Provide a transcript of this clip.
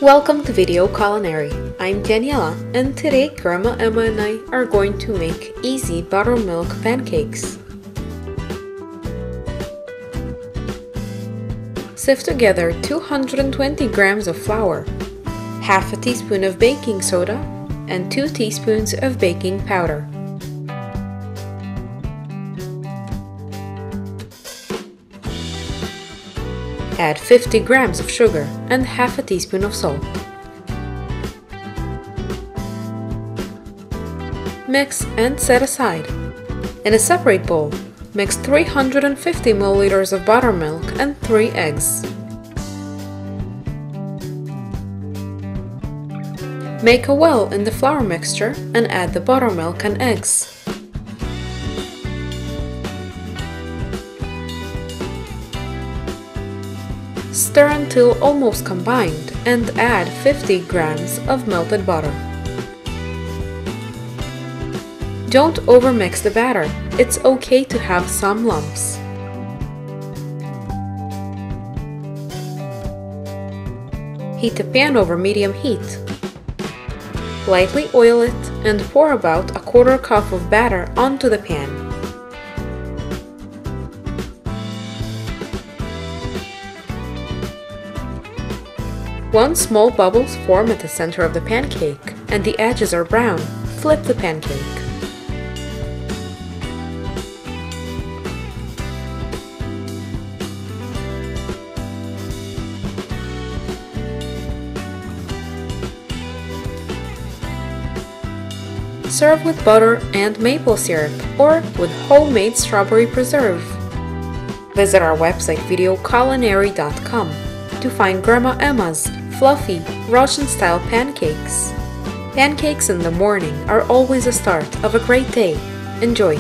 Welcome to Video Culinary. I'm Daniela, and today Grandma Emma and I are going to make easy buttermilk pancakes. Sift together 220 grams of flour, half a teaspoon of baking soda, and 2 teaspoons of baking powder. Add 50 grams of sugar and half a teaspoon of salt. Mix and set aside. In a separate bowl, mix 350 milliliters of buttermilk and 3 eggs. Make a well in the flour mixture and add the buttermilk and eggs. Stir until almost combined and add 50 grams of melted butter. Don't overmix the batter. It's okay to have some lumps. Heat the pan over medium heat. Lightly oil it and pour about a quarter cup of batter onto the pan. Once small bubbles form at the center of the pancake and the edges are brown, flip the pancake. Serve with butter and maple syrup or with homemade strawberry preserve. Visit our website VideoCulinary.com to find Grandma Emma's fluffy Russian-style pancakes. Pancakes in the morning are always a start of a great day. Enjoy!